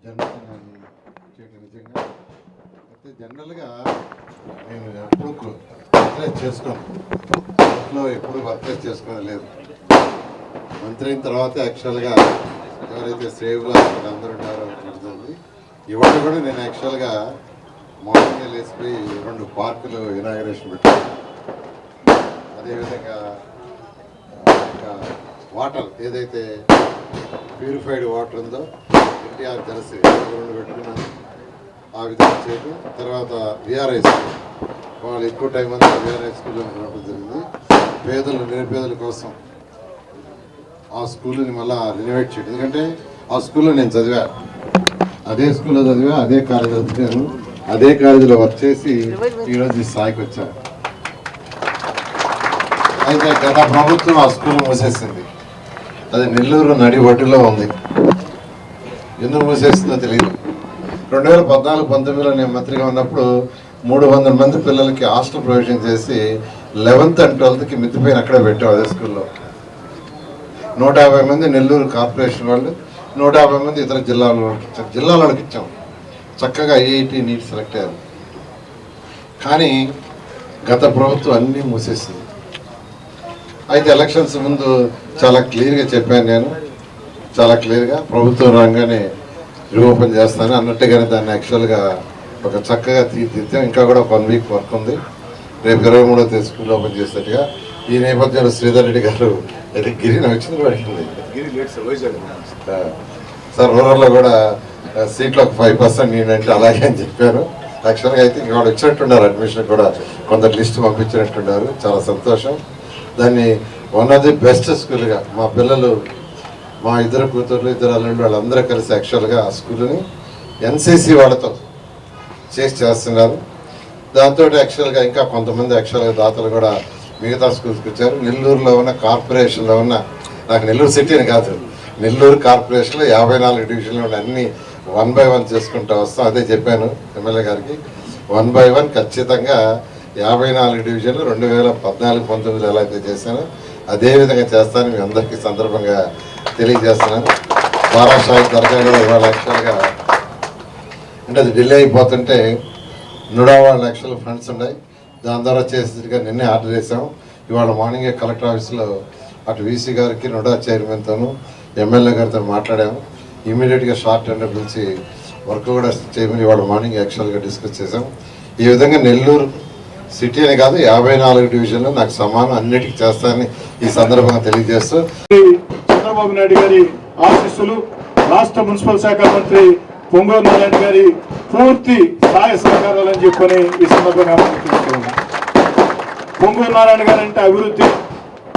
జన్మదినాన్ని చేయడం నిజంగా అయితే జనరల్గా నేను ఎప్పుడు వర్క్లెస్ చేసుకోను, ఇంట్లో ఎప్పుడు వర్క్లెస్ చేసుకునే లేదు. మంత్రి అయిన తర్వాత యాక్చువల్గా ఎవరైతే సేవ్లో అందరూ ఉన్నారో నడుతుంది. ఇవాళ కూడా నేను యాక్చువల్గా మార్నింగ్ లేచిపోయి 2 పార్కులు ఇనాగరేషన్ పెట్టాను. అదేవిధంగా వాటర్ ఏదైతే ప్యూరిఫైడ్ వాటర్ ఉందో ఎన్టీఆర్ తెలిసి 2 పెట్టుకున్నాను. ఆ విధంగా చేయడం. తర్వాత విఆర్ఐ స్కూల్ వాళ్ళు ఎక్కువ టైం అంతా విఆర్ఐ స్కూల్లో ఉండడం జరిగింది. పేదలు నిరుపేదల కోసం ఆ స్కూల్ని మళ్ళీ రినోవేట్ చేయడం. ఎందుకంటే ఆ స్కూల్లో నేను చదివా, అదే స్కూల్లో చదివా, అదే కాలేజీలో చదివాను, అదే కాలేజీలో వర్క్ చేసి ఈరోజు ఈ స్థాయికి వచ్చాను. అయితే గత ప్రభుత్వం ఆ స్కూల్ మూసేసింది. అది నెల్లూరు నడి ఒడ్డులో ఉంది. ఎందుకు మూసేస్తుందో తెలియదు. 2014-19లో నేను మంత్రిగా ఉన్నప్పుడు 300 మంది పిల్లలకి హాస్టల్ ప్రొవిజన్ చేసి 11th and 12th మితిపోయిన అక్కడే పెట్టాం. అదే స్కూల్లో 150 మంది నెల్లూరు కార్పొరేషన్ వాళ్ళు, 150 మంది ఇతర జిల్లాలకు ఇచ్చాం. చక్కగా ఐఐటి నీట్ సెలెక్ట్ అయ్యారు. కానీ గత ప్రభుత్వం అన్నీ మూసేసింది. అయితే ఎలక్షన్స్ ముందు చాలా క్లియర్గా చెప్పాను నేను, చాలా క్లియర్గా ప్రభుత్వం రాగానే రీఓపెన్ చేస్తాను అన్నట్టుగానే దాన్ని యాక్చువల్గా ఒక చక్కగా తీర్చిదిద్దాం. ఇంకా కూడా 1 వీక్ వర్క్ ఉంది. రేపు 23వ తేదీ స్కూల్ ఓపెన్ చేసేట్టుగా. ఈ నేపథ్యంలో శ్రీధర్ రెడ్డి గారు అయితే గిరిని వచ్చింది పడుతుంది సార్. రూరల్లో కూడా సీట్లో 5% నేనంటే అలాగే అని చెప్పారు. యాక్చువల్గా అయితే ఇంకా వాళ్ళు వచ్చినట్టున్నారు, అడ్మిషన్ కూడా కొంత లిస్ట్ పంపించినట్టున్నారు. చాలా సంతోషం. దాన్ని వన్ ఆఫ్ ది బెస్ట్ స్కూల్గా మా పిల్లలు, మా 2 కూతుర్లు 2 అల్లుళ్ళు వాళ్ళందరూ కలిసి యాక్చువల్గా ఆ స్కూల్ని ఎన్సీసీ వాళ్ళతో చేస్తున్నారు. దాంతో యాక్చువల్గా ఇంకా కొంతమంది యాక్చువల్గా దాతలు కూడా మిగతా స్కూల్స్కి వచ్చారు. నెల్లూరులో ఉన్న కార్పొరేషన్లో ఉన్న, నాకు నెల్లూరు సిటీ అని కాదు, నెల్లూరు కార్పొరేషన్లో 54 డివిజన్లు ఉన్న అన్ని 1 by 1 చేసుకుంటూ వస్తాం. అదే చెప్పాను ఎమ్మెల్యే గారికి, 1 by 1 ఖచ్చితంగా 54 డివిజన్లు 2014-19లో ఎలా అయితే చేశానో అదేవిధంగా చేస్తానని మీ అందరికీ సందర్భంగా తెలియజేస్తున్నాను. బారాషాహి దర్గా కూడా ఇవాళ యాక్చువల్గా అంటే అది డిలే అయిపోతుంటే 150 లక్షల ఫండ్స్ ఉన్నాయి. దాని ద్వారా చేసేట్టుగా నిన్నే ఆర్డర్ చేసాం. ఇవాళ మార్నింగే కలెక్టర్ ఆఫీస్లో అటు వీసీ గారికి, నుడా చైర్మన్తోనూ ఎమ్మెల్యే గారితో మాట్లాడాము. ఇమీడియట్గా షార్ట్ టెండర్ పిలిచి వర్క్ కూడా చేయమని ఇవాళ మార్నింగ్ యాక్చువల్గా డిస్కస్ చేసాం. ఈ విధంగా నెల్లూరు సిటీ అని కాదు 54 డివిజన్లు నాకు సమానం అన్నిటికీ చేస్తానని ఈ సందర్భంగా తెలియజేస్తూ, చంద్రబాబు నాయుడు గారి ఆశీస్సులు, రాష్ట్ర మున్సిపల్ శాఖ మంత్రి పొంగూరు నారాయణ గారి పూర్తి సహాయ సహకారాలని చెప్పని ఈ సందర్భంగా పొంగూరు నారాయణ గారు అంటే అభివృద్ధి,